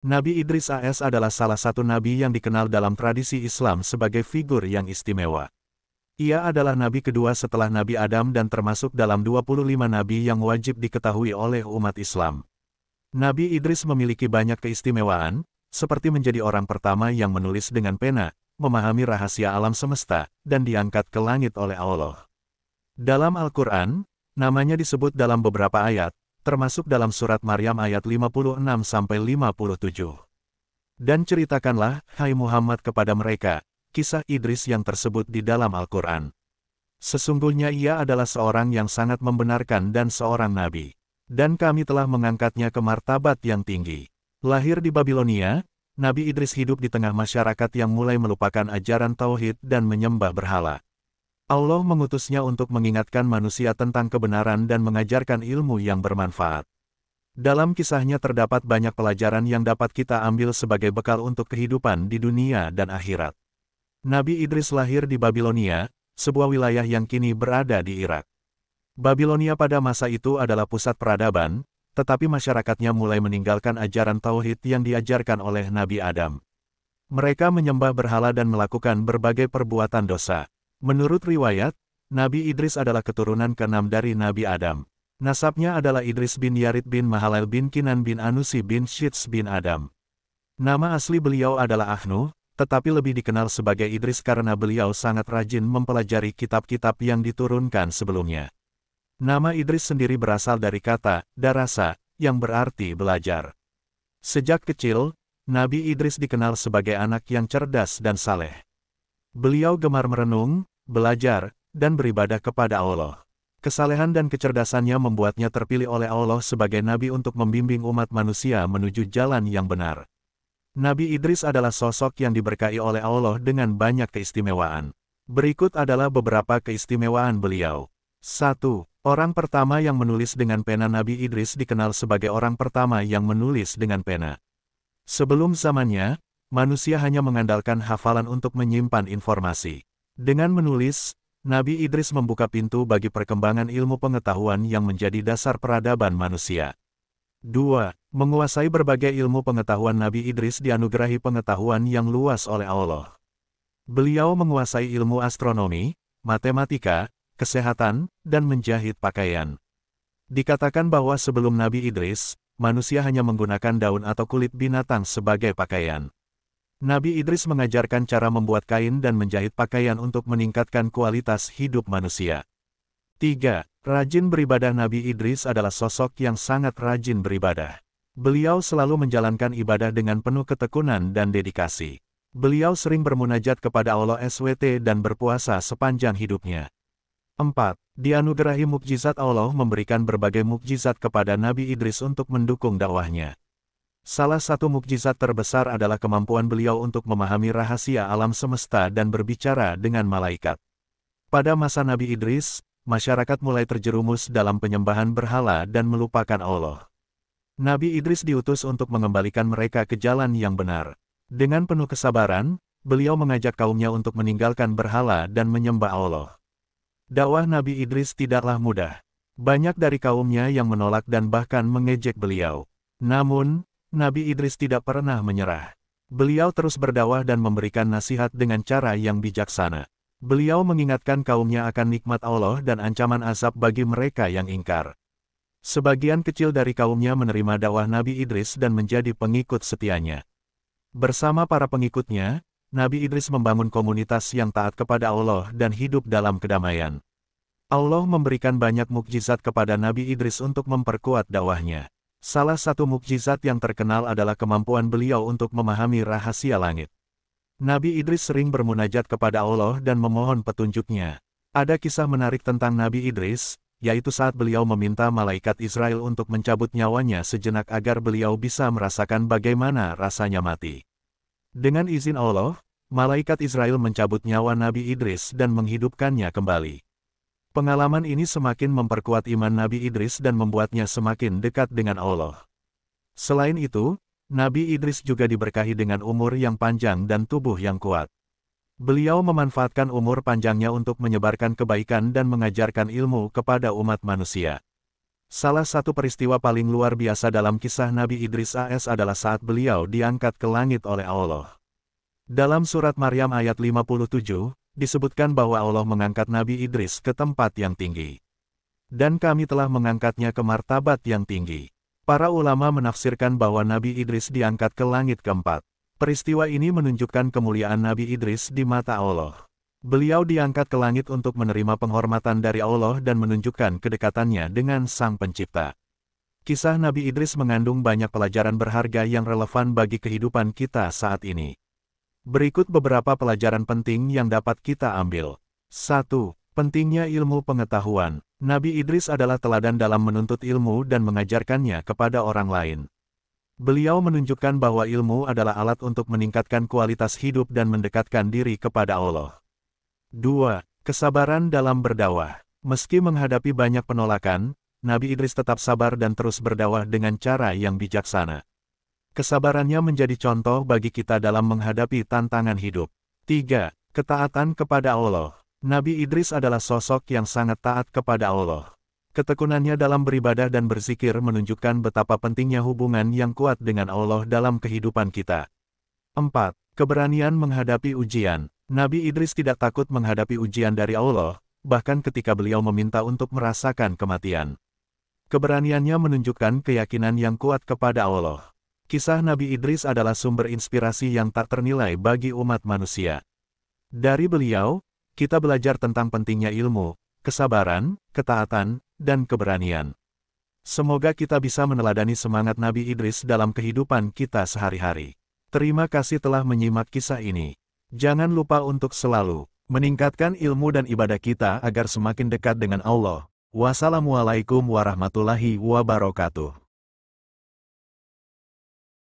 Nabi Idris AS adalah salah satu nabi yang dikenal dalam tradisi Islam sebagai figur yang istimewa. Ia adalah nabi kedua setelah Nabi Adam dan termasuk dalam 25 nabi yang wajib diketahui oleh umat Islam. Nabi Idris memiliki banyak keistimewaan, seperti menjadi orang pertama yang menulis dengan pena, memahami rahasia alam semesta, dan diangkat ke langit oleh Allah. Dalam Al-Quran, namanya disebut dalam beberapa ayat, termasuk dalam surat Maryam ayat 56-57. Dan ceritakanlah, hai Muhammad kepada mereka, kisah Idris yang tersebut di dalam Al-Quran. Sesungguhnya ia adalah seorang yang sangat membenarkan dan seorang nabi. Dan kami telah mengangkatnya ke martabat yang tinggi. Lahir di Babilonia, Nabi Idris hidup di tengah masyarakat yang mulai melupakan ajaran tauhid dan menyembah berhala. Allah mengutusnya untuk mengingatkan manusia tentang kebenaran dan mengajarkan ilmu yang bermanfaat. Dalam kisahnya terdapat banyak pelajaran yang dapat kita ambil sebagai bekal untuk kehidupan di dunia dan akhirat. Nabi Idris lahir di Babilonia, sebuah wilayah yang kini berada di Irak. Babilonia pada masa itu adalah pusat peradaban, tetapi masyarakatnya mulai meninggalkan ajaran tauhid yang diajarkan oleh Nabi Adam. Mereka menyembah berhala dan melakukan berbagai perbuatan dosa. Menurut riwayat, Nabi Idris adalah keturunan ke-6 dari Nabi Adam. Nasabnya adalah Idris bin Yarid bin Mahalalel bin Kinan bin Anusi bin Syits bin Adam. Nama asli beliau adalah Ahnu, tetapi lebih dikenal sebagai Idris karena beliau sangat rajin mempelajari kitab-kitab yang diturunkan sebelumnya. Nama Idris sendiri berasal dari kata, darasa, yang berarti belajar. Sejak kecil, Nabi Idris dikenal sebagai anak yang cerdas dan saleh. Beliau gemar merenung, belajar, dan beribadah kepada Allah. Kesalehan dan kecerdasannya membuatnya terpilih oleh Allah sebagai nabi untuk membimbing umat manusia menuju jalan yang benar. Nabi Idris adalah sosok yang diberkahi oleh Allah dengan banyak keistimewaan. Berikut adalah beberapa keistimewaan beliau. 1. Orang pertama yang menulis dengan pena. Nabi Idris dikenal sebagai orang pertama yang menulis dengan pena. Sebelum zamannya, manusia hanya mengandalkan hafalan untuk menyimpan informasi. Dengan menulis, Nabi Idris membuka pintu bagi perkembangan ilmu pengetahuan yang menjadi dasar peradaban manusia. 2. Menguasai berbagai ilmu pengetahuan. Nabi Idris dianugerahi pengetahuan yang luas oleh Allah. Beliau menguasai ilmu astronomi, matematika, kesehatan, dan menjahit pakaian. Dikatakan bahwa sebelum Nabi Idris, manusia hanya menggunakan daun atau kulit binatang sebagai pakaian. Nabi Idris mengajarkan cara membuat kain dan menjahit pakaian untuk meningkatkan kualitas hidup manusia. 3. Rajin beribadah. Nabi Idris adalah sosok yang sangat rajin beribadah. Beliau selalu menjalankan ibadah dengan penuh ketekunan dan dedikasi. Beliau sering bermunajat kepada Allah SWT dan berpuasa sepanjang hidupnya. 4. Dianugerahi mukjizat. Allah memberikan berbagai mukjizat kepada Nabi Idris untuk mendukung dakwahnya. Salah satu mukjizat terbesar adalah kemampuan beliau untuk memahami rahasia alam semesta dan berbicara dengan malaikat. Pada masa Nabi Idris, masyarakat mulai terjerumus dalam penyembahan berhala dan melupakan Allah. Nabi Idris diutus untuk mengembalikan mereka ke jalan yang benar. Dengan penuh kesabaran, beliau mengajak kaumnya untuk meninggalkan berhala dan menyembah Allah. Dakwah Nabi Idris tidaklah mudah. Banyak dari kaumnya yang menolak dan bahkan mengejek beliau. Namun, Nabi Idris tidak pernah menyerah. Beliau terus berdakwah dan memberikan nasihat dengan cara yang bijaksana. Beliau mengingatkan kaumnya akan nikmat Allah dan ancaman azab bagi mereka yang ingkar. Sebagian kecil dari kaumnya menerima dakwah Nabi Idris dan menjadi pengikut setianya. Bersama para pengikutnya, Nabi Idris membangun komunitas yang taat kepada Allah dan hidup dalam kedamaian. Allah memberikan banyak mukjizat kepada Nabi Idris untuk memperkuat dakwahnya. Salah satu mukjizat yang terkenal adalah kemampuan beliau untuk memahami rahasia langit. Nabi Idris sering bermunajat kepada Allah dan memohon petunjuknya. Ada kisah menarik tentang Nabi Idris, yaitu saat beliau meminta malaikat Israel untuk mencabut nyawanya sejenak agar beliau bisa merasakan bagaimana rasanya mati. Dengan izin Allah, malaikat Israel mencabut nyawa Nabi Idris dan menghidupkannya kembali. Pengalaman ini semakin memperkuat iman Nabi Idris dan membuatnya semakin dekat dengan Allah. Selain itu, Nabi Idris juga diberkahi dengan umur yang panjang dan tubuh yang kuat. Beliau memanfaatkan umur panjangnya untuk menyebarkan kebaikan dan mengajarkan ilmu kepada umat manusia. Salah satu peristiwa paling luar biasa dalam kisah Nabi Idris AS adalah saat beliau diangkat ke langit oleh Allah. Dalam surat Maryam ayat 57, disebutkan bahwa Allah mengangkat Nabi Idris ke tempat yang tinggi. Dan kami telah mengangkatnya ke martabat yang tinggi. Para ulama menafsirkan bahwa Nabi Idris diangkat ke langit keempat. Peristiwa ini menunjukkan kemuliaan Nabi Idris di mata Allah. Beliau diangkat ke langit untuk menerima penghormatan dari Allah dan menunjukkan kedekatannya dengan Sang Pencipta. Kisah Nabi Idris mengandung banyak pelajaran berharga yang relevan bagi kehidupan kita saat ini. Berikut beberapa pelajaran penting yang dapat kita ambil. 1. Pentingnya ilmu pengetahuan. Nabi Idris adalah teladan dalam menuntut ilmu dan mengajarkannya kepada orang lain. Beliau menunjukkan bahwa ilmu adalah alat untuk meningkatkan kualitas hidup dan mendekatkan diri kepada Allah. 2. Kesabaran dalam berdakwah. Meski menghadapi banyak penolakan, Nabi Idris tetap sabar dan terus berdakwah dengan cara yang bijaksana. Kesabarannya menjadi contoh bagi kita dalam menghadapi tantangan hidup. 3. Ketaatan kepada Allah. Nabi Idris adalah sosok yang sangat taat kepada Allah. Ketekunannya dalam beribadah dan berzikir menunjukkan betapa pentingnya hubungan yang kuat dengan Allah dalam kehidupan kita. 4. Keberanian menghadapi ujian. Nabi Idris tidak takut menghadapi ujian dari Allah, bahkan ketika beliau meminta untuk merasakan kematian. Keberaniannya menunjukkan keyakinan yang kuat kepada Allah. Kisah Nabi Idris adalah sumber inspirasi yang tak ternilai bagi umat manusia. Dari beliau, kita belajar tentang pentingnya ilmu, kesabaran, ketaatan, dan keberanian. Semoga kita bisa meneladani semangat Nabi Idris dalam kehidupan kita sehari-hari. Terima kasih telah menyimak kisah ini. Jangan lupa untuk selalu meningkatkan ilmu dan ibadah kita agar semakin dekat dengan Allah. Wassalamualaikum warahmatullahi wabarakatuh.